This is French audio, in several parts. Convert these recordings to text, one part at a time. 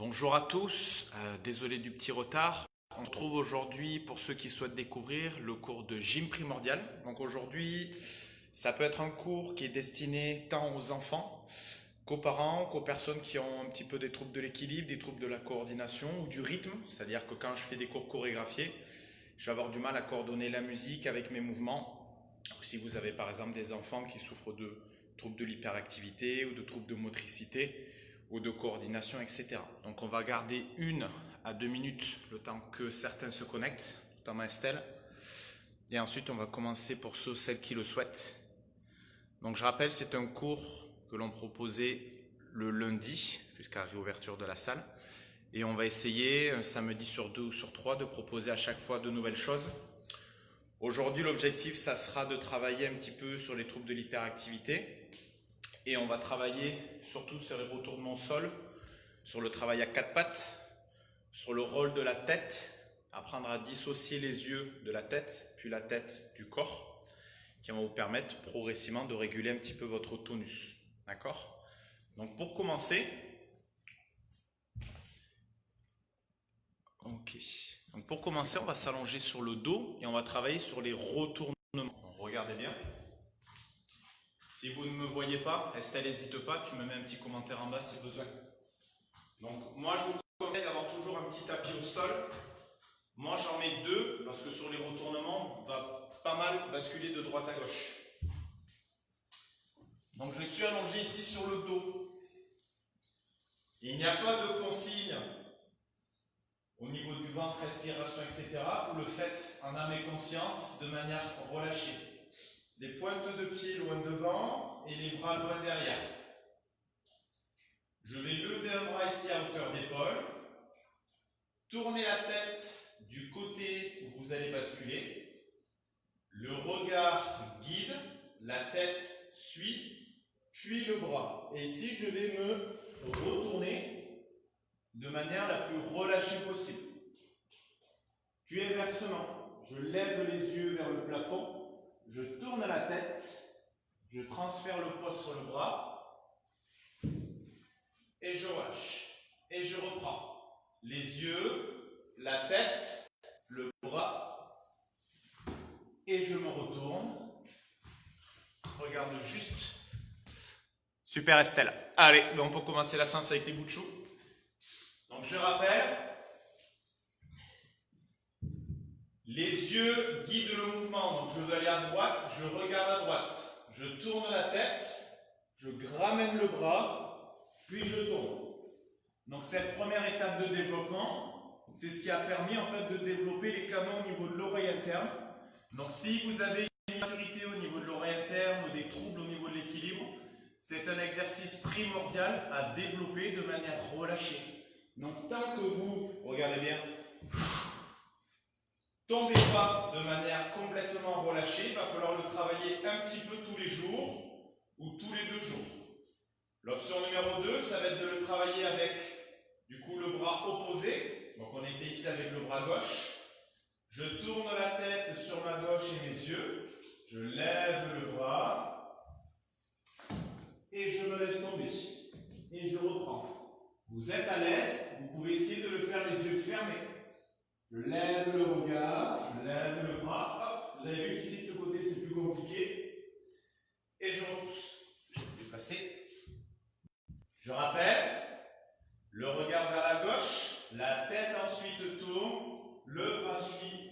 Bonjour à tous, désolé du petit retard. On se retrouve aujourd'hui pour ceux qui souhaitent découvrir le cours de gym primordial. Donc aujourd'hui, ça peut être un cours qui est destiné tant aux enfants qu'aux parents, qu'aux personnes qui ont un petit peu des troubles de l'équilibre, des troubles de la coordination ou du rythme. C'est-à-dire que quand je fais des cours chorégraphiés, je vais avoir du mal à coordonner la musique avec mes mouvements. Ou si vous avez par exemple des enfants qui souffrent de troubles de l'hyperactivité ou de troubles de motricité, ou de coordination, etc. Donc on va garder 1 à 2 minutes le temps que certains se connectent, notamment Estelle. Et ensuite on va commencer pour ceux, celles qui le souhaitent. Donc je rappelle, c'est un cours que l'on proposait le lundi jusqu'à la réouverture de la salle. Et on va essayer un samedi sur 2 ou sur 3 de proposer à chaque fois de nouvelles choses. Aujourd'hui l'objectif ça sera de travailler un petit peu sur les troubles de l'hyperactivité. Et on va travailler surtout sur les retournements au sol, sur le travail à 4 pattes, sur le rôle de la tête, apprendre à dissocier les yeux de la tête, puis la tête du corps, qui va vous permettre progressivement de réguler un petit peu votre tonus. D'accord? Donc pour commencer, on va s'allonger sur le dos et on va travailler sur les retournements. Regardez bien. Si vous ne me voyez pas, Estelle, n'hésite pas, tu me mets un petit commentaire en bas si besoin. Donc moi je vous conseille d'avoir toujours un petit tapis au sol. Moi j'en mets 2 parce que sur les retournements, on va pas mal basculer de droite à gauche. Donc je suis allongé ici sur le dos. Il n'y a pas de consigne au niveau du ventre, respiration, etc. Vous le faites en âme et conscience de manière relâchée. Les pointes de pied loin devant et les bras loin derrière. Je vais lever un bras ici à hauteur d'épaule. Tournez la tête du côté où vous allez basculer. Le regard guide, la tête suit, puis le bras. Et ici, je vais me retourner de manière la plus relâchée possible. Puis inversement, je lève les yeux vers le plafond, je tourne la tête, je transfère le poids sur le bras, et je relâche. Et je reprends. Les yeux, la tête, le bras, et je me retourne. Regarde juste. Super Estelle. Allez, on peut commencer la séance avec tes bouts de chou. Donc je rappelle, les yeux guident le mouvement. Donc je veux aller à droite, je regarde à droite. Je tourne la tête, je ramène le bras, puis je tourne. Donc cette première étape de développement, c'est ce qui a permis en fait de développer les canaux au niveau de l'oreille interne. Donc si vous avez une immaturité au niveau de l'oreille interne ou des troubles au niveau de l'équilibre, c'est un exercice primordial à développer de manière relâchée. Donc tant que vous, regardez bien, tombez pas de manière complètement relâchée, il va falloir le travailler un petit peu tous les jours ou tous les 2 jours. L'option numéro 2, ça va être de le travailler avec du coup le bras opposé. Donc on était ici avec le bras gauche. Je tourne la tête sur ma gauche et mes yeux. Je lève le bras. Et je me laisse tomber. Et je reprends. Vous êtes à l'aise, vous pouvez essayer de le faire les yeux fermés. Je lève le regard, je lève le bras. Hop, vous avez vu qu'ici de ce côté c'est plus compliqué. Et je repousse. Je vais passer. Je rappelle, le regard vers la gauche, la tête ensuite tourne, le bras suit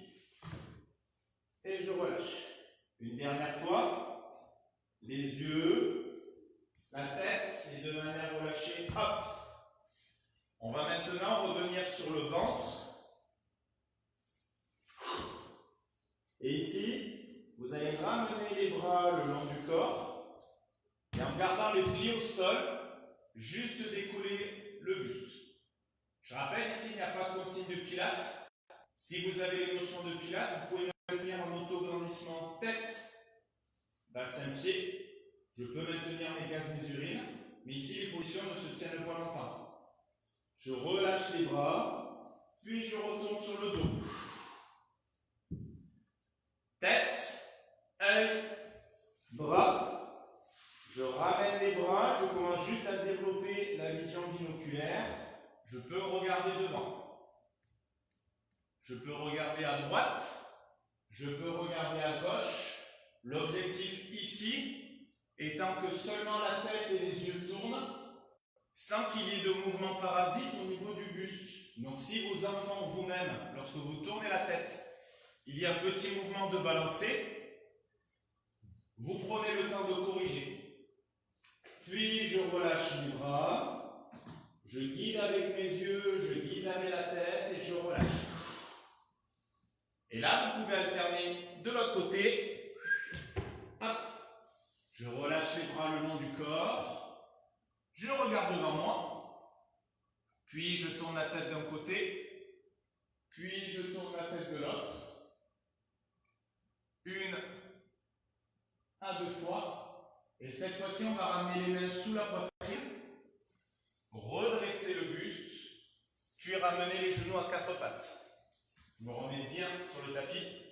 et je relâche. Une dernière fois, les yeux, la tête et de manière relâchée, hop. On va maintenant revenir sur le ventre. Et ici, vous allez ramener les bras le long du corps et en gardant les pieds au sol, juste décoller le buste. Je rappelle, ici, il n'y a pas de consigne de pilates. Si vous avez les notions de pilates, vous pouvez maintenir en autograndissement tête, bassin, pied. Je peux maintenir mes gaz, mes urines, mais ici, les positions ne se tiennent pas longtemps. Je relâche les bras, puis je retourne sur le dos. Tête, œil, bras. Je ramène les bras, je commence juste à développer la vision binoculaire. je peux regarder devant. Je peux regarder à droite. Je peux regarder à gauche. L'objectif ici étant que seulement la tête et les yeux tournent sans qu'il y ait de mouvement parasite au niveau du buste. Donc si vos enfants ou vous-même, lorsque vous tournez la tête, il y a un petit mouvement de balancer, vous prenez le temps de corriger. Puis je relâche les bras, je guide avec mes yeux, je guide avec la tête et je relâche. Et là, vous pouvez alterner de l'autre côté. Hop. Je relâche les bras le long du corps. Je regarde devant moi. Puis je tourne la tête d'un côté. Puis je tourne la tête de l'autre. 1 à 2 fois. Et cette fois-ci, on va ramener les mains sous la poitrine. Redresser le buste. Puis ramener les genoux à 4 pattes. Je me remets bien sur le tapis.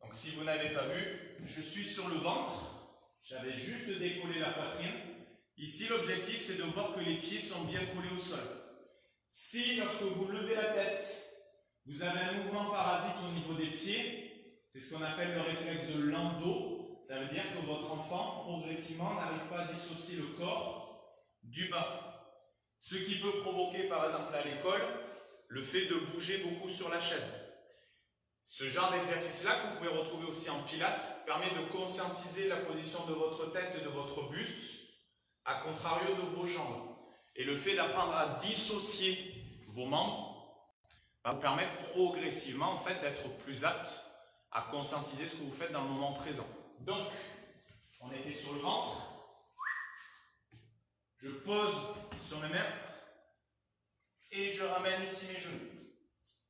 Donc si vous n'avez pas vu, je suis sur le ventre. J'avais juste décollé la poitrine. Ici, l'objectif, c'est de voir que les pieds sont bien collés au sol. Si, lorsque vous levez la tête, vous avez un mouvement parasite au niveau des pieds, c'est ce qu'on appelle le réflexe de Landau. Ça veut dire que votre enfant, progressivement, n'arrive pas à dissocier le corps du bas. Ce qui peut provoquer, par exemple, à l'école, le fait de bouger beaucoup sur la chaise. Ce genre d'exercice-là, que vous pouvez retrouver aussi en pilates, permet de conscientiser la position de votre tête et de votre buste, à contrario de vos jambes. Et le fait d'apprendre à dissocier vos membres va vous permettre progressivement en fait, d'être plus apte à conscientiser ce que vous faites dans le moment présent. Donc, on était sur le ventre. Je pose sur mes mains. Et je ramène ici mes genoux.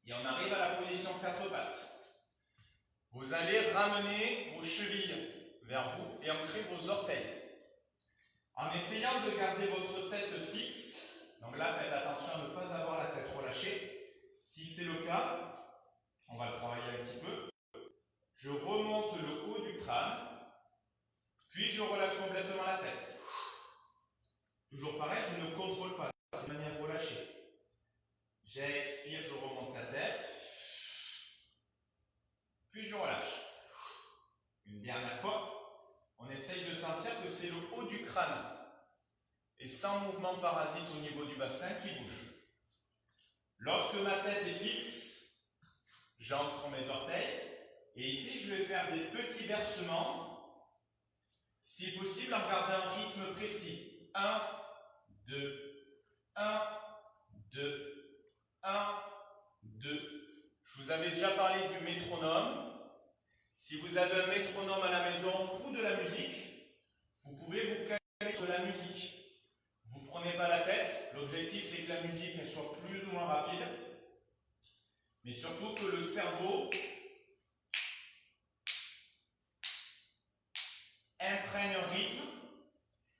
Et on arrive à la position 4 pattes. Vous allez ramener vos chevilles vers vous et ancrer vos orteils. En essayant de garder votre tête fixe, donc là faites attention à ne pas avoir la tête relâchée. Si c'est le cas, on va le travailler un petit peu. Je remonte le haut du crâne, puis je relâche complètement la tête. Toujours pareil, je ne contrôle pas, c'est de manière relâchée. J'expire, je remonte la tête. Puis je relâche. Une dernière fois, on essaye de sentir que c'est le haut du crâne et sans mouvement parasite au niveau du bassin qui bouge. Lorsque ma tête est fixe, j'ancre mes orteils et ici je vais faire des petits versements, si possible en gardant un rythme précis. 1, 2, 1, 2, 1, 2. Je vous avais déjà parlé du métronome. Si vous avez un métronome à la maison ou de la musique, vous pouvez vous caler sur la musique. Vous ne prenez pas la tête. L'objectif, c'est que la musique elle soit plus ou moins rapide. Mais surtout que le cerveau imprègne un rythme.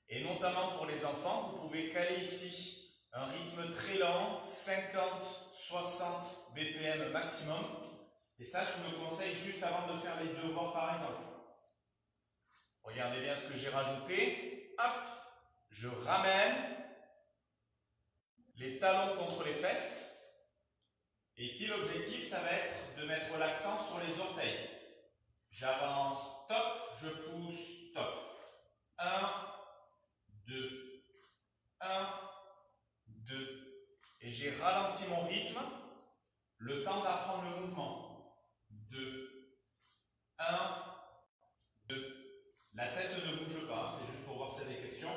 Et notamment pour les enfants, vous pouvez caler ici un rythme très lent, 50-60 BPM maximum. Et ça, je vous le conseille juste avant de faire les devoirs par exemple. Regardez bien ce que j'ai rajouté. Hop, je ramène les talons contre les fesses. Et ici, l'objectif, ça va être de mettre l'accent sur les orteils. J'avance, top, je pousse, top. 1, 2, 1, 2. Et j'ai ralenti mon rythme, le temps d'apprendre le mouvement. 2, 1, 2. La tête ne bouge pas, c'est juste pour voir si c'est des questions.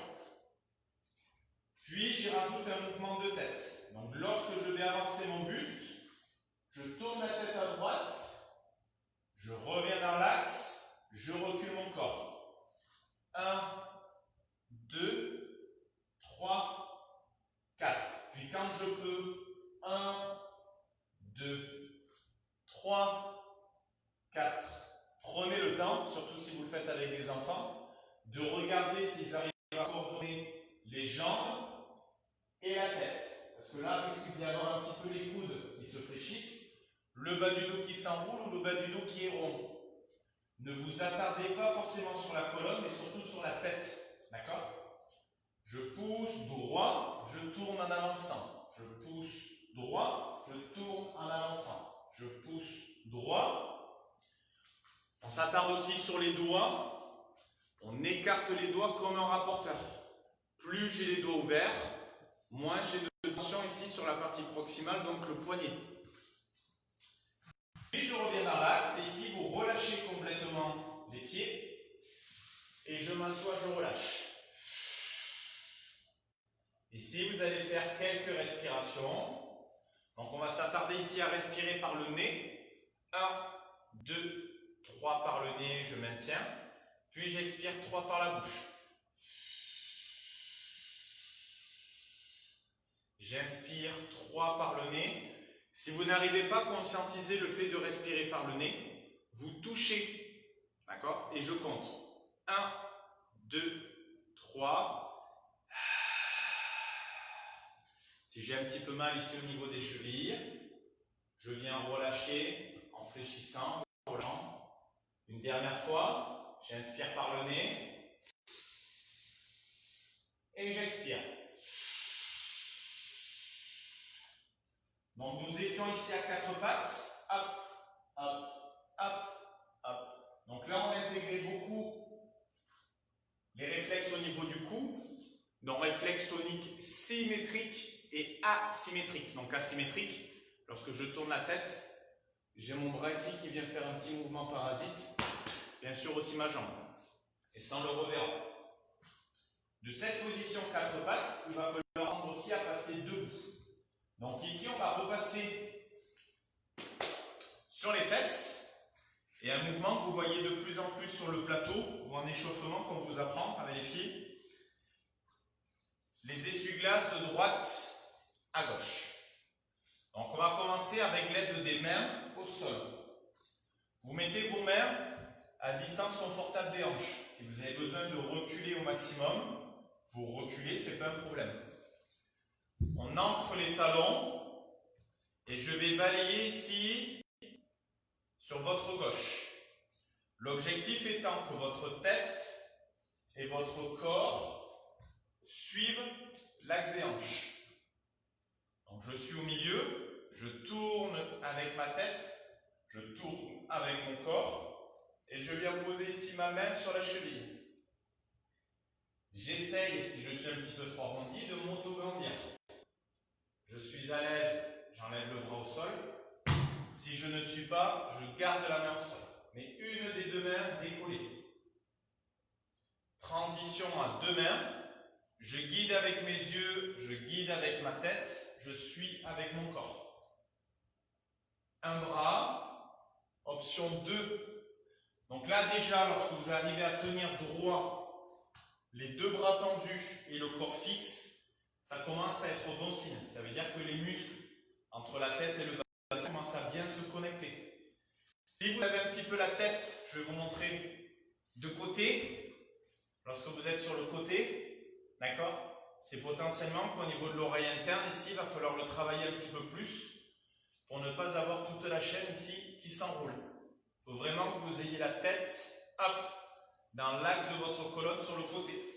Puis, j'y rajoute un mouvement de tête. Donc, lorsque je vais avancer mon buste, je tourne la tête à droite, je reviens dans l'axe, je recule mon corps. 1, 2, 3, 4. Puis quand je peux, 1, 2, 3, 4. Prenez le temps, surtout si vous le faites avec des enfants, de regarder s'ils arrivent à coordonner les jambes et la tête. Parce que là, il risque d'y avoir un petit peu les coudes qui se fléchissent, le bas du dos qui s'enroule ou le bas du dos qui est rond. Ne vous attardez pas forcément sur la colonne, mais surtout sur la tête. D'accord ? Je pousse droit, je tourne en avançant. Je sur les doigts, on écarte les doigts comme un rapporteur. Plus j'ai les doigts ouverts, moins j'ai de tension ici sur la partie proximale, donc le poignet. Puis je reviens dans l'axe et ici vous relâchez complètement les pieds et je m'assois, je relâche. Ici vous allez faire quelques respirations. Donc on va s'attarder ici à respirer par le nez. 1, 2, 3 par le nez, je maintiens. Puis j'expire 3 par la bouche. J'inspire 3 par le nez. Si vous n'arrivez pas à conscientiser le fait de respirer par le nez, vous touchez. D'accord? Et je compte. 1, 2, 3. Si j'ai un petit peu mal ici au niveau des chevilles, je viens relâcher en fléchissant, relâchant. Une dernière fois, j'inspire par le nez et j'expire. Donc nous étions ici à 4 pattes. Hop, hop, hop, hop. Donc là on a intégré beaucoup les réflexes au niveau du cou. Donc réflexes toniques symétriques et asymétriques. Donc asymétrique, lorsque je tourne la tête, j'ai mon bras ici qui vient faire un petit mouvement parasite. Bien sûr aussi ma jambe. Et sans le reverrant. De cette position 4 pattes, il va falloir rendre aussi à passer debout. Donc ici, on va repasser sur les fesses. Et un mouvement que vous voyez de plus en plus sur le plateau ou en échauffement qu'on vous apprend avec les filles. Les essuie-glaces de droite à gauche. Donc on va commencer avec l'aide des mains au sol. Vous mettez vos mains à distance confortable des hanches. Si vous avez besoin de reculer au maximum, vous reculez, ce n'est pas un problème. On ancre les talons et je vais balayer ici sur votre gauche. L'objectif étant que votre tête et votre corps suivent l'axe des hanches. Donc je suis au milieu, je tourne avec ma tête, je tourne avec mon corps et je viens poser ici ma main sur la cheville. J'essaye, si je suis un petit peu trop arrondi, de m'auto-grandir. Je suis à l'aise, j'enlève le bras au sol. Si je ne suis pas, je garde la main au sol. Mais une des deux mains décollée. Transition à deux mains. Je guide avec mes yeux, je guide avec ma tête, je suis avec mon corps. Un bras, option 2. Donc là déjà, lorsque vous arrivez à tenir droit, les deux bras tendus et le corps fixe, ça commence à être bon signe. Ça veut dire que les muscles entre la tête et le bassin commencent à bien se connecter. Si vous avez un petit peu la tête, je vais vous montrer de côté. Lorsque vous êtes sur le côté, d'accord, c'est potentiellement qu'au niveau de l'oreille interne, ici, il va falloir le travailler un petit peu plus pour ne pas avoir toute la chaîne ici qui s'enroule. Il faut vraiment que vous ayez la tête, hop, dans l'axe de votre colonne sur le côté.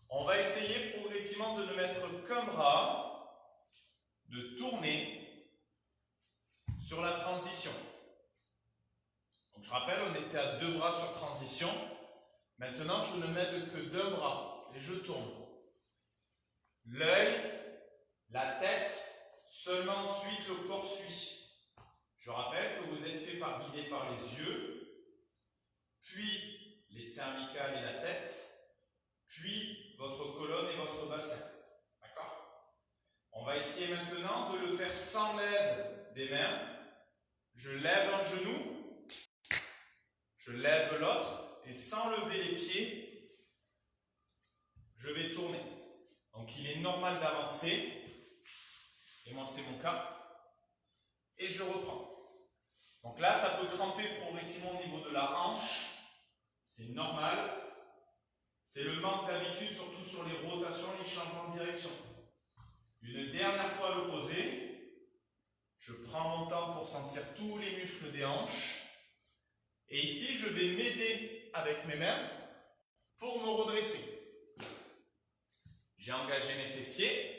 On va essayer progressivement de ne mettre qu'un bras, de tourner sur la transition. Donc je rappelle, on était à deux bras sur transition. Maintenant, je ne m'aide que d'un bras et je tourne. L'œil, la tête, seulement ensuite le corps suit. Je rappelle que vous êtes fait guider par les yeux, puis les cervicales et la tête, puis votre colonne et votre bassin. D'accord? On va essayer maintenant de le faire sans l'aide des mains. Je lève un genou, je lève l'autre, et sans lever les pieds, je vais tourner. Donc il est normal d'avancer, et moi c'est mon cas, et je reprends. Donc là, ça peut cramper progressivement au niveau de la hanche, c'est normal. C'est le manque d'habitude, surtout sur les rotations et les changements de direction. Une dernière fois à l'opposé, je prends mon temps pour sentir tous les muscles des hanches. Et ici, je vais m'aider avec mes mains pour me redresser. J'ai engagé mes fessiers.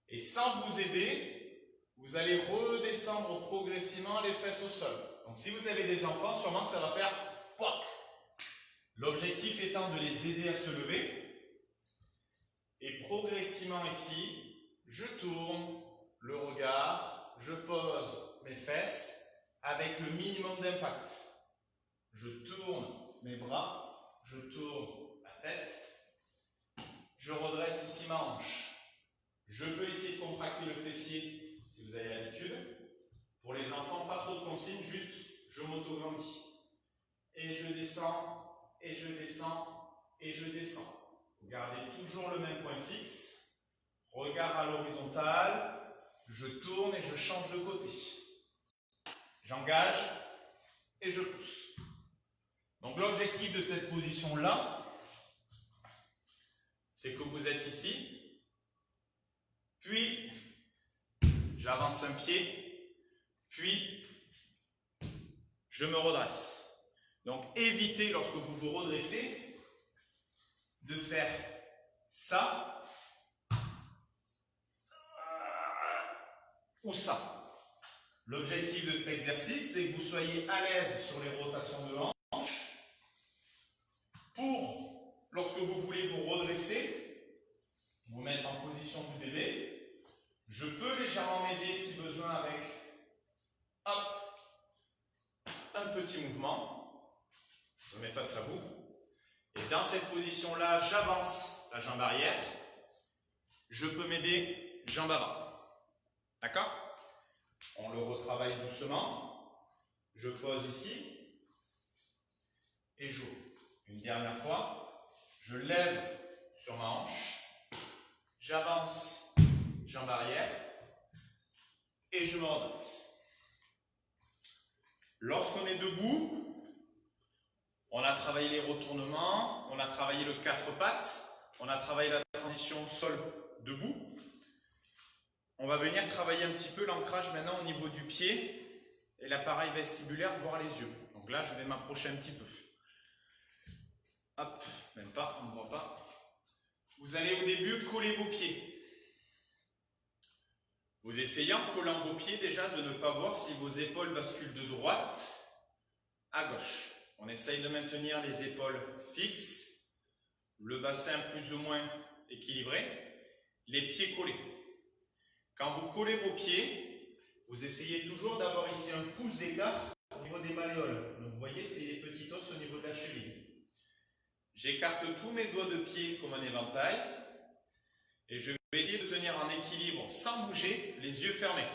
Et sans vous aider, vous allez redescendre progressivement les fesses au sol. Donc si vous avez des enfants, sûrement que ça va faire POC. L'objectif étant de les aider à se lever. Et progressivement ici, je tourne le regard, je pose mes fesses avec le minimum d'impact. Je tourne mes bras, je tourne la tête, je redresse ici ma hanche. Je peux essayer de contracter le fessier si vous avez l'habitude. Pour les enfants, pas trop de consignes, juste je m'auto-grandis. Et je descends, et je descends, et je descends. Vous gardez toujours le même point fixe. Regard à l'horizontale. Je tourne et je change de côté. J'engage et je pousse. Donc l'objectif de cette position-là, c'est que vous êtes ici. Puis, j'avance un pied. Puis, je me redresse. Donc évitez, lorsque vous vous redressez, de faire ça ou ça. L'objectif de cet exercice, c'est que vous soyez à l'aise sur les rotations de hanche pour, lorsque vous voulez vous redresser, vous mettre en position du bébé. Je peux légèrement m'aider si besoin avec hop, un petit mouvement. Je me mets face à vous. Et dans cette position-là, j'avance la jambe arrière. Je peux m'aider jambe avant. D'accord? On le retravaille doucement. Je pose ici. Et j'ouvre. Une dernière fois. Je lève sur ma hanche. J'avance jambe arrière. Et je me redresse. Lorsqu'on est debout, on a travaillé les retournements, on a travaillé le 4 pattes, on a travaillé la transition sol-debout. On va venir travailler un petit peu l'ancrage maintenant au niveau du pied et l'appareil vestibulaire, voire les yeux. Donc là, je vais m'approcher un petit peu. Hop, même pas, on ne voit pas. Vous allez au début coller vos pieds. Vous essayez en collant vos pieds déjà de ne pas voir si vos épaules basculent de droite à gauche. On essaye de maintenir les épaules fixes, le bassin plus ou moins équilibré, les pieds collés. Quand vous collez vos pieds, vous essayez toujours d'avoir ici un pouce d'écart au niveau des malléoles. Donc vous voyez, c'est les petits os au niveau de la cheville. J'écarte tous mes doigts de pied comme un éventail et je vais essayer de tenir en équilibre sans bouger, les yeux fermés.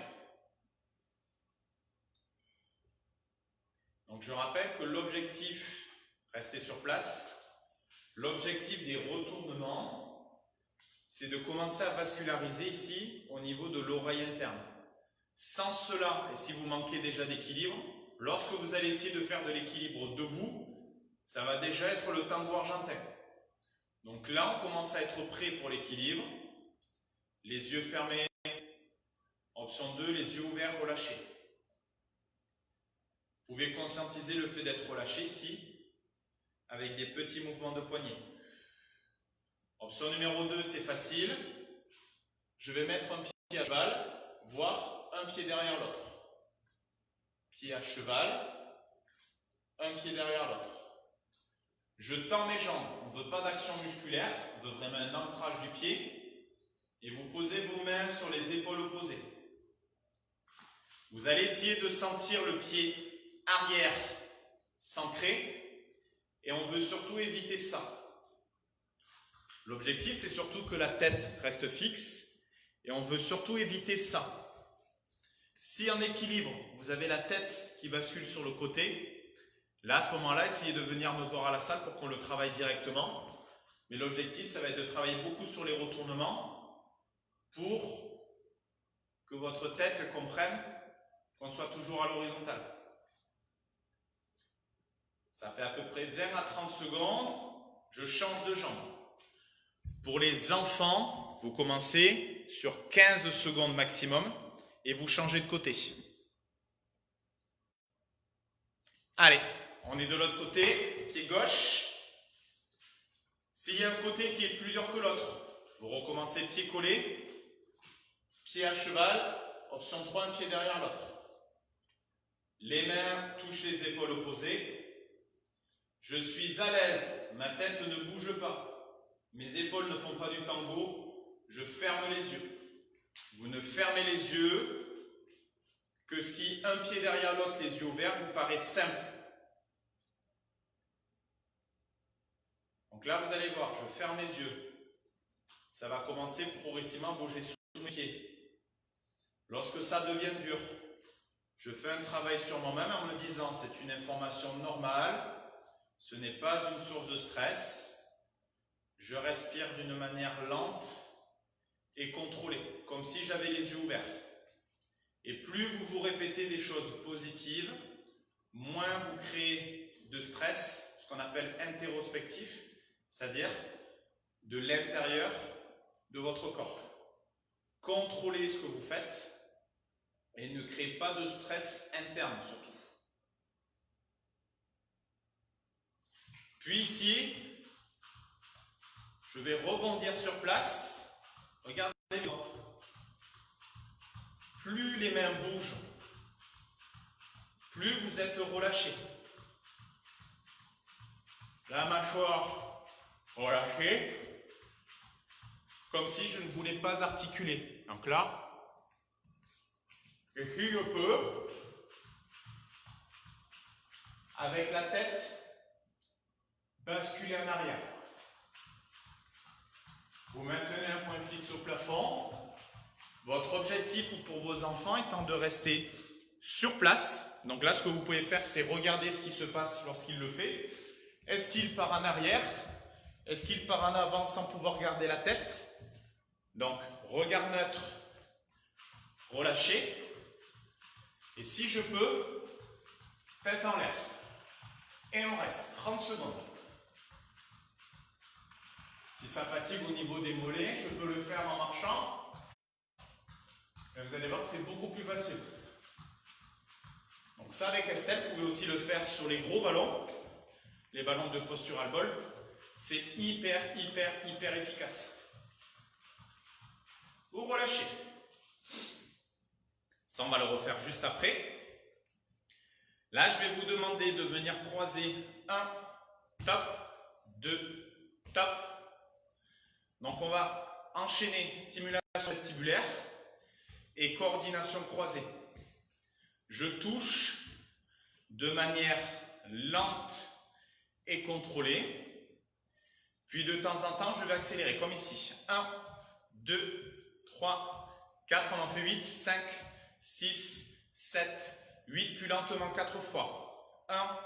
Donc je rappelle que l'objectif, restez sur place, l'objectif des retournements, c'est de commencer à vasculariser ici au niveau de l'oreille interne. Sans cela, et si vous manquez déjà d'équilibre, lorsque vous allez essayer de faire de l'équilibre debout, ça va déjà être le tambour argentin. Donc là, on commence à être prêt pour l'équilibre. Les yeux fermés. Option 2, les yeux ouverts, relâchés. Vous pouvez conscientiser le fait d'être relâché ici, avec des petits mouvements de poignet. Option numéro 2, c'est facile. Je vais mettre un pied à cheval, voire un pied derrière l'autre. Pied à cheval, un pied derrière l'autre. Je tends mes jambes, on ne veut pas d'action musculaire, on veut vraiment un ancrage du pied. Et vous posez vos mains sur les épaules opposées. Vous allez essayer de sentir le pied arrière s'ancrer et on veut surtout éviter ça. L'objectif, c'est surtout que la tête reste fixe et on veut surtout éviter ça. Si en équilibre, vous avez la tête qui bascule sur le côté, là, à ce moment-là, essayez de venir me voir à la salle pour qu'on le travaille directement. Mais l'objectif, ça va être de travailler beaucoup sur les retournements pour que votre tête comprenne qu'on soit toujours à l'horizontale. Ça fait à peu près 20 à 30 secondes, je change de jambe. Pour les enfants, vous commencez sur 15 secondes maximum et vous changez de côté. Allez, on est de l'autre côté, pied gauche. S'il y a un côté qui est plus dur que l'autre, vous recommencez pied collé, pied à cheval, option 3, un pied derrière l'autre. Les mains touchent les épaules opposées. Je suis à l'aise, ma tête ne bouge pas. Mes épaules ne font pas du tango. Je ferme les yeux. Vous ne fermez les yeux que si un pied derrière l'autre, les yeux ouverts, vous paraît simple. Donc là, vous allez voir, je ferme les yeux. Ça va commencer progressivement à bouger sous mes pieds. Lorsque ça devient dur, je fais un travail sur moi-même en me disant c'est une information normale, ce n'est pas une source de stress. Je respire d'une manière lente et contrôlée, comme si j'avais les yeux ouverts. Et plus vous vous répétez des choses positives, moins vous créez de stress, ce qu'on appelle introspectif, c'est-à-dire de l'intérieur de votre corps. Contrôlez ce que vous faites et ne créez pas de stress interne surtout. Puis ici, je vais rebondir sur place. Regardez bien. Plus les mains bougent, plus vous êtes relâché. La mâchoire relâchée, comme si je ne voulais pas articuler. Donc là, et si je peux, avec la tête, basculer en arrière. Vous maintenez un point fixe au plafond. Votre objectif pour vos enfants étant de rester sur place. Donc là, ce que vous pouvez faire, c'est regarder ce qui se passe lorsqu'il le fait. Est-ce qu'il part en arrière? Est-ce qu'il part en avant sans pouvoir garder la tête? Donc, regard neutre, relâché. Et si je peux, tête en l'air. Et on reste 30 secondes. Si ça fatigue au niveau des mollets, je peux le faire en marchant. Et vous allez voir que c'est beaucoup plus facile. Donc ça, avec Estelle, vous pouvez aussi le faire sur les gros ballons. Les ballons de postural ball. C'est hyper efficace. Vous relâchez. Ça, on va le refaire juste après. Là, je vais vous demander de venir croiser 1, top, 2, top. Donc, on va enchaîner stimulation vestibulaire et coordination croisée. Je touche de manière lente et contrôlée. Puis, de temps en temps, je vais accélérer, comme ici. 1, 2, 3, 4, on en fait 8, 5, 6, 7, 8, puis lentement 4 fois. 1,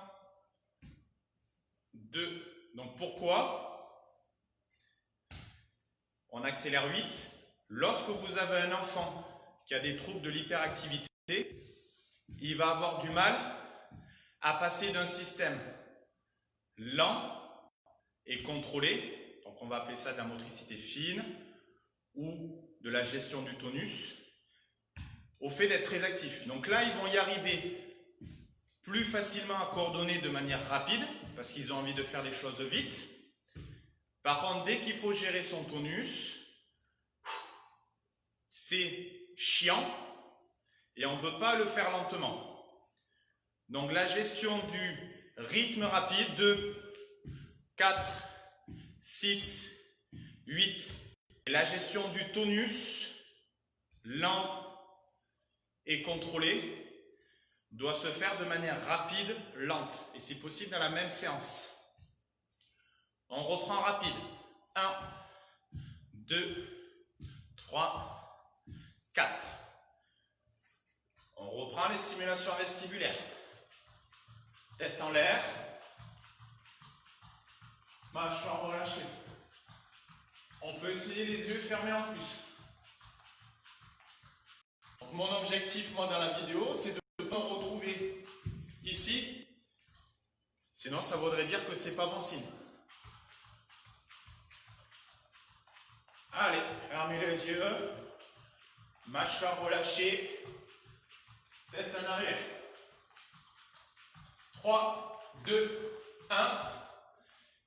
2. Donc pourquoi on accélère 8? Lorsque vous avez un enfant qui a des troubles de l'hyperactivité, il va avoir du mal à passer d'un système lent et contrôlé, donc on va appeler ça de la motricité fine ou de la gestion du tonus, au fait d'être très actif. Donc là, ils vont y arriver plus facilement à coordonner de manière rapide, parce qu'ils ont envie de faire les choses vite. Par contre, dès qu'il faut gérer son tonus, c'est chiant et on ne veut pas le faire lentement. Donc la gestion du rythme rapide, 2, 4, 6, 8, et la gestion du tonus, lent et contrôlé, doit se faire de manière rapide, lente, et si possible dans la même séance. On reprend rapide. 1, 2, 3, 4. On reprend les stimulations vestibulaires. Tête en l'air. Mâchoire relâchée. On peut essayer les yeux fermés en plus. Donc, mon objectif, moi, dans la vidéo, c'est de ne pas me retrouver ici. Sinon, ça voudrait dire que c'est pas bon signe. Allez, fermez les yeux. Mâchoire relâchée. Tête en arrière. 3, 2, 1.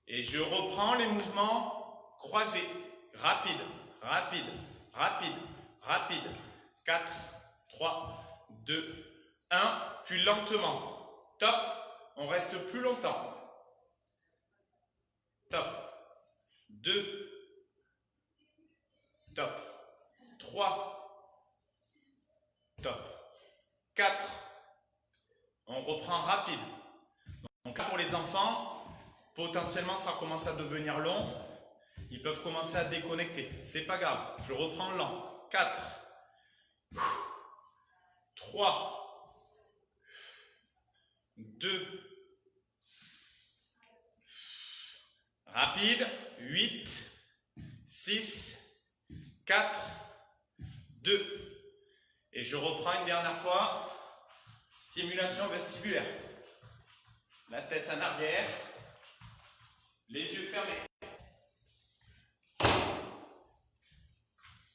Et je reprends les mouvements croisés. Rapide, rapide, rapide, rapide. 4, 3, 2, 1, puis lentement. Top. On reste plus longtemps. Top. 2. Top. 3. Top. 4. On reprend rapide. Donc là, pour les enfants, potentiellement, ça commence à devenir long. Ils peuvent commencer à déconnecter. C'est pas grave. Je reprends lent. 4. 3. 2. Rapide. 8. 6. 4. 2. Et je reprends une dernière fois. Stimulation vestibulaire. La tête en arrière. Les yeux fermés.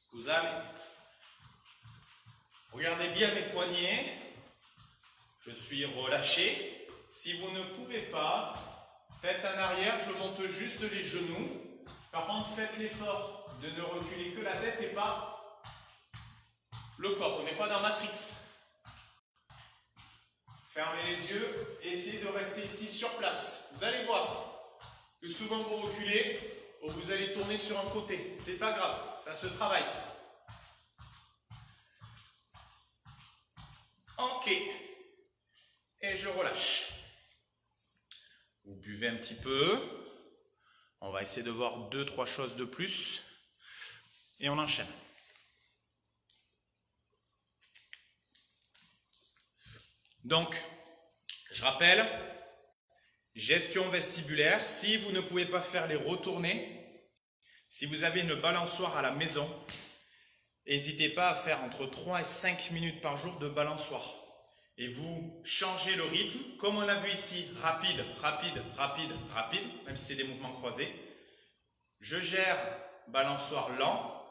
Scusami. Regardez bien mes poignets. Je suis relâché. Si vous ne pouvez pas, tête en arrière, je monte juste les genoux. Par contre, faites l'effort de ne reculer que la tête et pas le corps. On n'est pas dans Matrix. Fermez les yeux et essayez de rester ici sur place. Vous allez voir que souvent vous reculez ou vous allez tourner sur un côté. C'est pas grave, ça se travaille. Ok. Et je relâche. Vous buvez un petit peu. On va essayer de voir 2-3 choses de plus. Et on enchaîne. Donc, je rappelle, gestion vestibulaire. Si vous ne pouvez pas faire les retournées, si vous avez une balançoire à la maison, n'hésitez pas à faire entre 3 et 5 minutes par jour de balançoire. Et vous changez le rythme, comme on a vu ici, rapide, rapide, rapide, rapide, même si c'est des mouvements croisés. Je gère balançoire lent,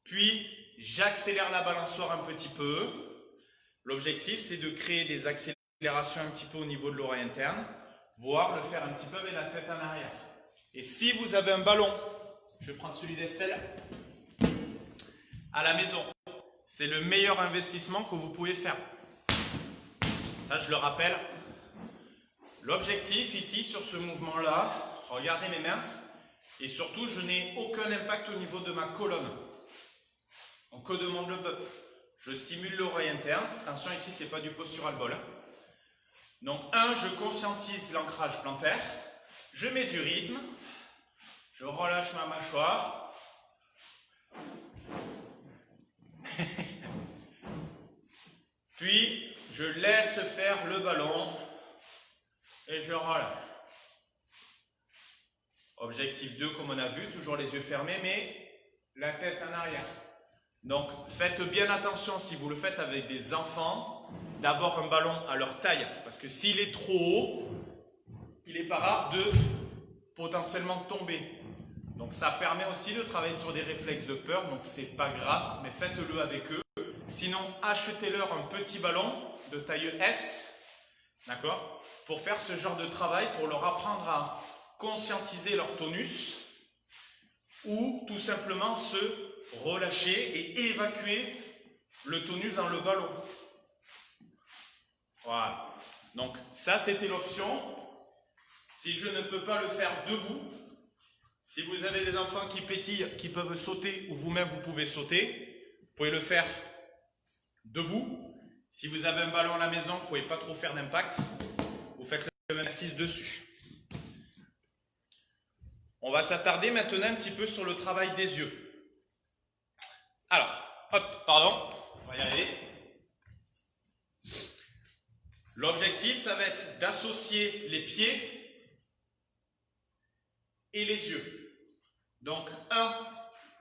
puis j'accélère la balançoire un petit peu. L'objectif, c'est de créer des accélérations un petit peu au niveau de l'oreille interne, voire le faire un petit peu avec la tête en arrière. Et si vous avez un ballon, je vais prendre celui d'Estelle, à la maison, c'est le meilleur investissement que vous pouvez faire. Ça, je le rappelle. L'objectif ici, sur ce mouvement-là, regardez mes mains, et surtout, je n'ai aucun impact au niveau de ma colonne. Donc, que demande le bœuf? Je stimule l'oreille interne. Attention, ici, ce n'est pas du postural ball. Donc, je conscientise l'ancrage plantaire. Je mets du rythme. Je relâche ma mâchoire. Puis, je laisse faire le ballon. Et je relâche. Objectif 2, comme on a vu, toujours les yeux fermés, mais la tête en arrière. Donc, faites bien attention, si vous le faites avec des enfants, d'avoir un ballon à leur taille. Parce que s'il est trop haut, il n'est pas rare de potentiellement tomber. Donc, ça permet aussi de travailler sur des réflexes de peur. Donc, c'est pas grave, mais faites-le avec eux. Sinon, achetez-leur un petit ballon de taille S, d'accord, pour faire ce genre de travail, pour leur apprendre à conscientiser leur tonus ou tout simplement se relâcher et évacuer le tonus dans le ballon. Voilà. Donc ça, c'était l'option. Si je ne peux pas le faire debout, si vous avez des enfants qui pétillent, qui peuvent sauter ou vous-même vous pouvez sauter, vous pouvez le faire debout. Si vous avez un ballon à la maison, vous ne pouvez pas trop faire d'impact, vous faites le même exercice dessus. On va s'attarder maintenant un petit peu sur le travail des yeux. Alors, hop, pardon, on va y arriver. L'objectif, ça va être d'associer les pieds et les yeux. Donc,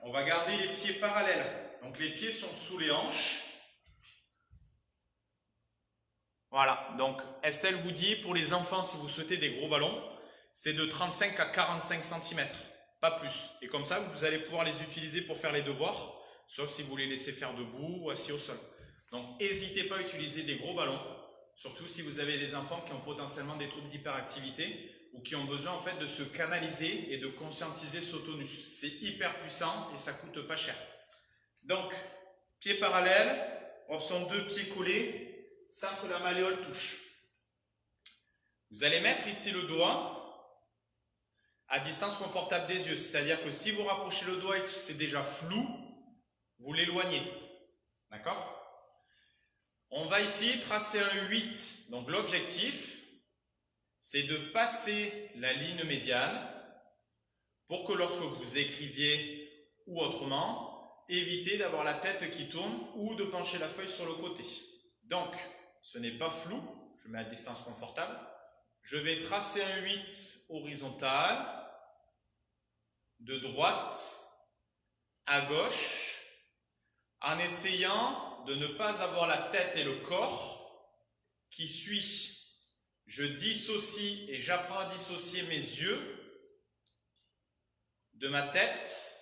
on va garder les pieds parallèles. Donc, les pieds sont sous les hanches. Voilà, donc Estelle vous dit, pour les enfants, si vous souhaitez des gros ballons, c'est de 35 à 45 cm, pas plus. Et comme ça, vous allez pouvoir les utiliser pour faire les devoirs, sauf si vous les laissez faire debout ou assis au sol. Donc, n'hésitez pas à utiliser des gros ballons, surtout si vous avez des enfants qui ont potentiellement des troubles d'hyperactivité ou qui ont besoin en fait de se canaliser et de conscientiser ce tonus. C'est hyper puissant et ça coûte pas cher. Donc, pieds parallèles, option 2, pieds collés. sans que la malléole touche. Vous allez mettre ici le doigt à distance confortable des yeux. C'est-à-dire que si vous rapprochez le doigt et que c'est déjà flou, vous l'éloignez. D'accord? On va ici tracer un 8. Donc l'objectif, c'est de passer la ligne médiane pour que lorsque vous écriviez ou autrement, évitez d'avoir la tête qui tourne ou de pencher la feuille sur le côté. Donc, ce n'est pas flou, je mets à distance confortable. Je vais tracer un 8 horizontal, de droite à gauche, en essayant de ne pas avoir la tête et le corps qui suit. Je dissocie et j'apprends à dissocier mes yeux de ma tête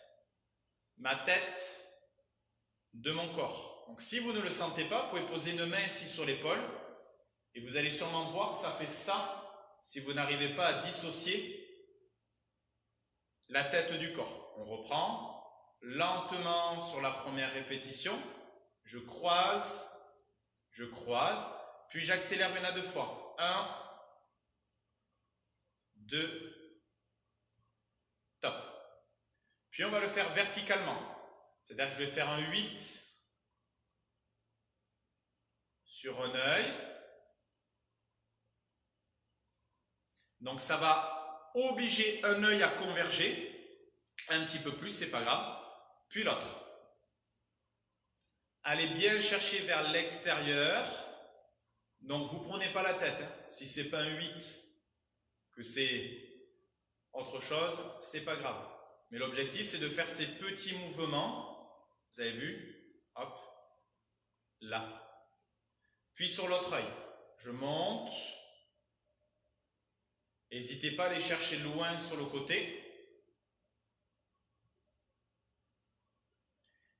de mon corps. Donc si vous ne le sentez pas, vous pouvez poser une main ici sur l'épaule et vous allez sûrement voir que ça fait ça si vous n'arrivez pas à dissocier la tête du corps. On reprend lentement sur la première répétition. Je croise, puis j'accélère une à deux fois. 1, 2, top. Puis on va le faire verticalement. C'est-à-dire que je vais faire un 8 sur un œil. Donc ça va obliger un œil à converger. Un petit peu plus, c'est pas grave. Puis l'autre. Allez bien le chercher vers l'extérieur. Donc vous ne prenez pas la tête. Si ce n'est pas un 8, que c'est autre chose, c'est pas grave. Mais l'objectif, c'est de faire ces petits mouvements. Vous avez vu? Hop. Là. Puis sur l'autre œil. Je monte. N'hésitez pas à aller chercher loin sur le côté.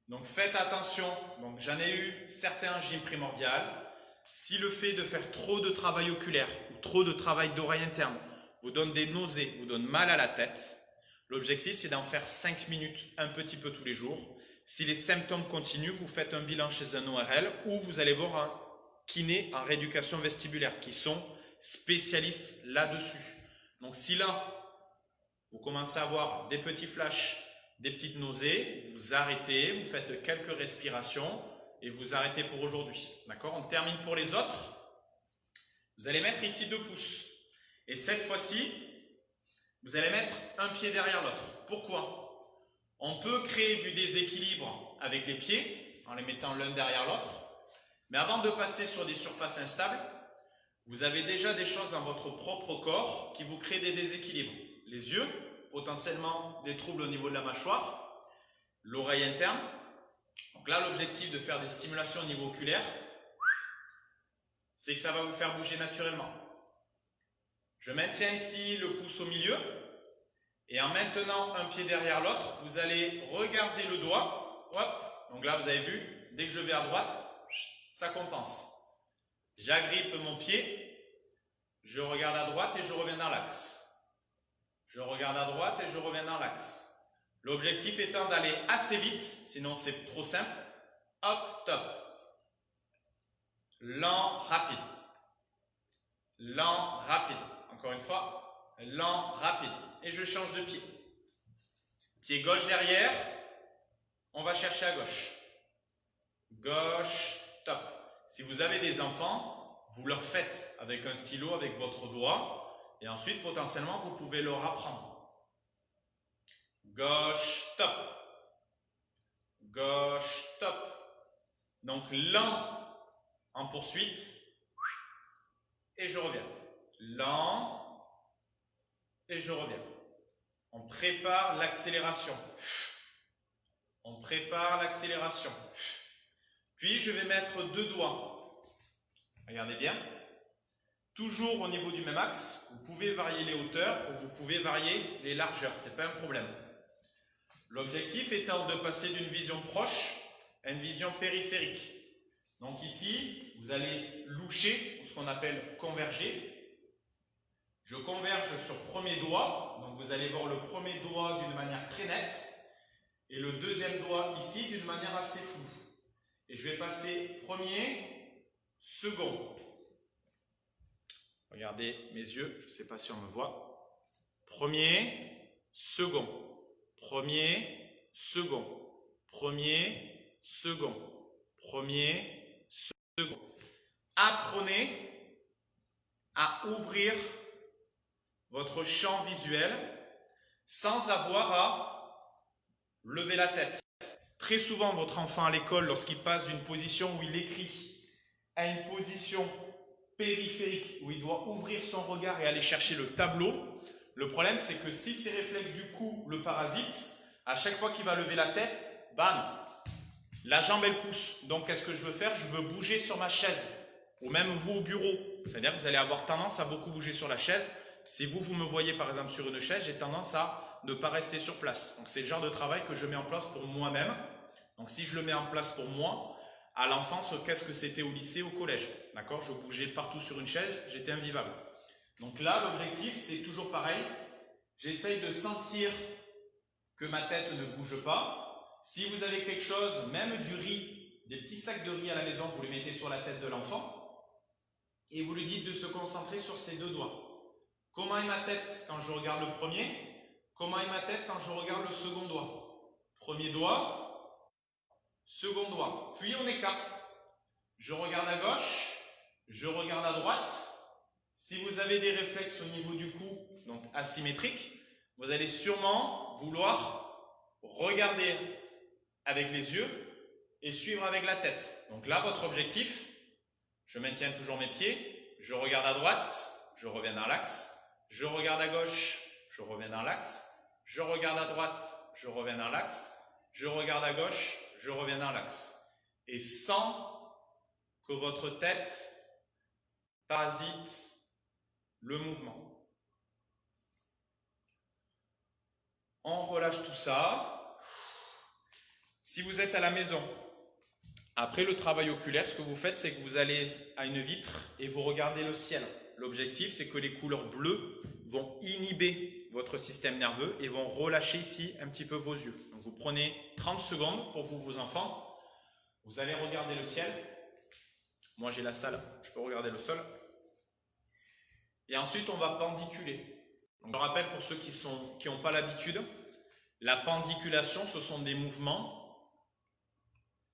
Donc faites attention. Donc j'en ai eu certains en gym primordial. Si le fait de faire trop de travail oculaire ou trop de travail d'oreille interne vous donne des nausées, vous donne mal à la tête, l'objectif c'est d'en faire 5 minutes un petit peu tous les jours. Si les symptômes continuent, vous faites un bilan chez un ORL ou vous allez voir un kiné en rééducation vestibulaire qui sont spécialistes là-dessus. Donc si là, vous commencez à avoir des petits flashs, des petites nausées, vous arrêtez, vous faites quelques respirations et vous arrêtez pour aujourd'hui. D'accord? On termine pour les autres. Vous allez mettre ici 2 pouces. Et cette fois-ci, vous allez mettre un pied derrière l'autre. Pourquoi? On peut créer du déséquilibre avec les pieds, en les mettant l'un derrière l'autre. Mais avant de passer sur des surfaces instables, vous avez déjà des choses dans votre propre corps qui vous créent des déséquilibres. Les yeux, potentiellement des troubles au niveau de la mâchoire, l'oreille interne. Donc là, l'objectif de faire des stimulations au niveau oculaire, c'est que ça va vous faire bouger naturellement. Je maintiens ici le pouce au milieu et en maintenant un pied derrière l'autre, vous allez regarder le doigt. Hop, donc là, vous avez vu, dès que je vais à droite, ça compense. J'agrippe mon pied, je regarde à droite et je reviens dans l'axe. Je regarde à droite et je reviens dans l'axe. L'objectif étant d'aller assez vite, sinon c'est trop simple. Hop, top. Lent, rapide. Lent, rapide. Encore une fois, lent, rapide. Et je change de pied. Pied gauche derrière, on va chercher à gauche. Gauche, top. Si vous avez des enfants, vous leur faites avec un stylo, avec votre doigt. Et ensuite, potentiellement, vous pouvez leur apprendre. Gauche, top. Gauche, top. Donc, lent en poursuite. Et je reviens. Lent. Et je reviens. On prépare l'accélération. On prépare l'accélération. Puis, je vais mettre 2 doigts. Regardez bien. Toujours au niveau du même axe, vous pouvez varier les hauteurs ou vous pouvez varier les largeurs, ce n'est pas un problème. L'objectif étant de passer d'une vision proche à une vision périphérique. Donc ici, vous allez loucher, ce qu'on appelle converger. Je converge sur premier doigt, donc vous allez voir le premier doigt d'une manière très nette et le deuxième doigt ici d'une manière assez floue. Et je vais passer premier, second. Regardez mes yeux, je ne sais pas si on me voit. Premier, second. Premier, second. Premier, second. Premier, second. Apprenez à ouvrir votre champ visuel sans avoir à lever la tête. Très souvent, votre enfant à l'école, lorsqu'il passe d'une position où il écrit à une position périphérique, où il doit ouvrir son regard et aller chercher le tableau, le problème c'est que si ces réflexes du cou le parasitent, à chaque fois qu'il va lever la tête, bam, la jambe elle pousse. Donc qu'est-ce que je veux faire? Je veux bouger sur ma chaise, ou même vous au bureau. C'est-à-dire que vous allez avoir tendance à beaucoup bouger sur la chaise. Si vous me voyez par exemple sur une chaise, j'ai tendance à ne pas rester sur place. Donc c'est le genre de travail que je mets en place pour moi-même. Donc si je le mets en place pour moi, à l'enfance, qu'est-ce que c'était au lycée, au collège? D'accord? Je bougeais partout sur une chaise, j'étais invivable. Donc là, l'objectif, c'est toujours pareil. J'essaye de sentir que ma tête ne bouge pas. Si vous avez quelque chose, même du riz, des petits sacs de riz à la maison, vous les mettez sur la tête de l'enfant et vous lui dites de se concentrer sur ses deux doigts. Comment est ma tête quand je regarde le premier? Comment est ma tête quand je regarde le second doigt? Premier doigt, second doigt. Puis on écarte. Je regarde à gauche, je regarde à droite. Si vous avez des réflexes au niveau du cou, donc asymétriques, vous allez sûrement vouloir regarder avec les yeux et suivre avec la tête. Donc là, votre objectif, je maintiens toujours mes pieds, je regarde à droite, je reviens dans l'axe, je regarde à gauche, je reviens dans l'axe, je regarde à droite, je reviens dans l'axe, je regarde à gauche, je reviens dans l'axe. Et sans que votre tête parasite le mouvement. On relâche tout ça. Si vous êtes à la maison, après le travail oculaire, ce que vous faites, c'est que vous allez à une vitre et vous regardez le ciel. L'objectif, c'est que les couleurs bleues vont inhiber votre système nerveux et vont relâcher ici un petit peu vos yeux. Donc vous prenez 30 secondes pour vous, vos enfants. Vous allez regarder le ciel. Moi, j'ai la salle, je peux regarder le sol. Et ensuite, on va pendiculer. Donc, je rappelle pour ceux qui n'ont pas l'habitude, la pendiculation, ce sont des mouvements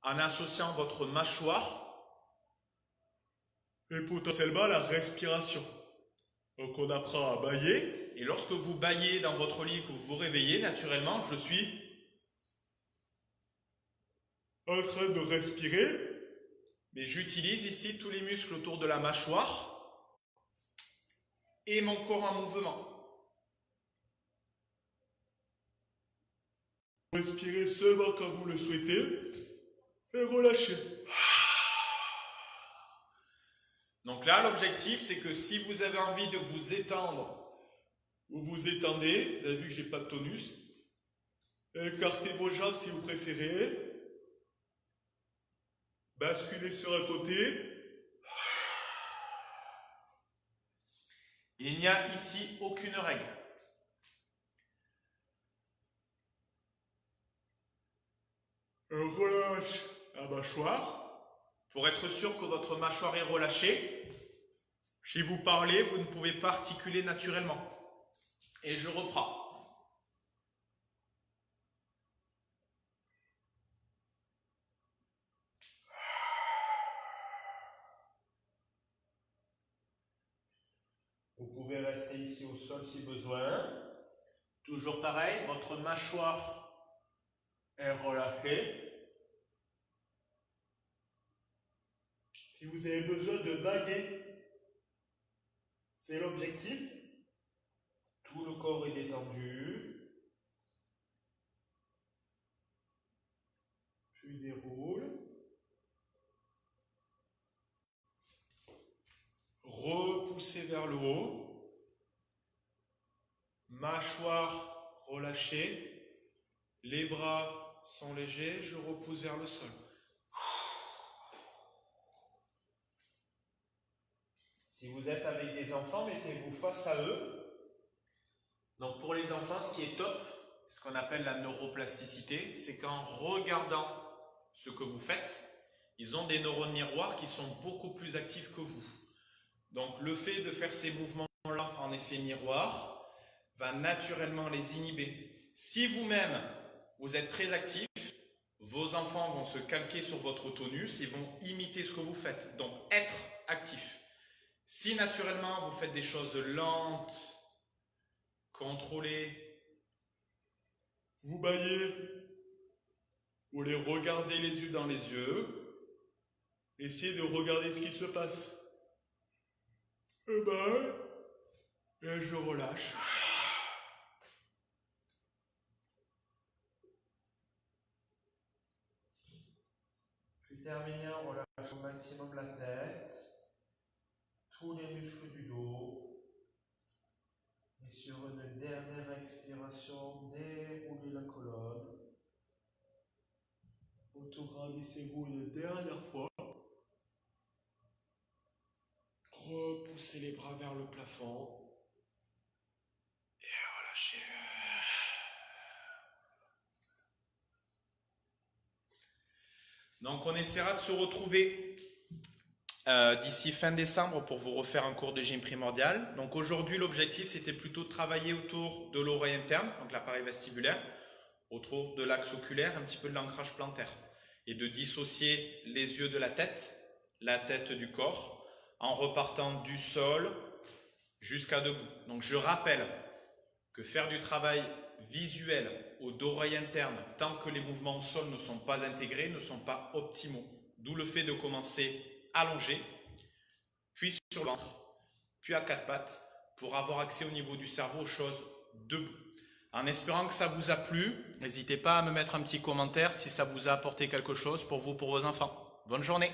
en associant votre mâchoire et potentiellement la respiration. Donc, on apprend à bâiller. Et lorsque vous bâillez dans votre lit, que vous vous réveillez, naturellement, je suis en train de respirer. Mais j'utilise ici tous les muscles autour de la mâchoire et mon corps en mouvement. Respirez seulement quand vous le souhaitez et relâchez. Donc là, l'objectif, c'est que si vous avez envie de vous étendre, vous vous étendez. Vous avez vu que je n'ai pas de tonus. Écartez vos jambes si vous préférez. Basculez sur un côté. Il n'y a ici aucune règle. Relâche la mâchoire. Pour être sûr que votre mâchoire est relâchée, si vous parlez, vous ne pouvez pas articuler naturellement. Et je reprends. Vous pouvez rester ici au sol si besoin. Toujours pareil, votre mâchoire est relâchée. Si vous avez besoin de baguer, c'est l'objectif. Tout le corps est détendu. Puis déroule. Repoussez vers le haut. Mâchoire relâchée. Les bras sont légers. Je repousse vers le sol. Si vous êtes avec des enfants, mettez-vous face à eux. Donc pour les enfants, ce qui est top, ce qu'on appelle la neuroplasticité, c'est qu'en regardant ce que vous faites, ils ont des neurones miroirs qui sont beaucoup plus actifs que vous. Donc le fait de faire ces mouvements-là en effet miroir va naturellement les inhiber. Si vous-même, vous êtes très actif, vos enfants vont se calquer sur votre tonus et vont imiter ce que vous faites. Donc être actif. Si naturellement vous faites des choses lentes, contrôlées, vous baillez, vous les regardez les yeux dans les yeux, essayez de regarder ce qui se passe. Et je relâche. Puis terminer, on relâche au maximum la tête, tous les muscles du dos. Et sur une dernière expiration, déroulez la colonne. Autograndissez-vous une dernière fois. Repoussez les bras vers le plafond. Et relâchez. Donc on essaiera de se retrouver d'ici fin décembre pour vous refaire un cours de gym primordial. Donc aujourd'hui l'objectif c'était plutôt de travailler autour de l'oreille interne, donc l'appareil vestibulaire, autour de l'axe oculaire, un petit peu de l'ancrage plantaire, et de dissocier les yeux de la tête du corps, en repartant du sol jusqu'à debout. Donc je rappelle que faire du travail visuel au d'oreille interne tant que les mouvements au sol ne sont pas intégrés ne sont pas optimaux. D'où le fait de commencer allongé, puis sur le ventre, puis à quatre pattes pour avoir accès au niveau du cerveau aux choses debout. En espérant que ça vous a plu, n'hésitez pas à me mettre un petit commentaire si ça vous a apporté quelque chose pour vous, pour vos enfants. Bonne journée!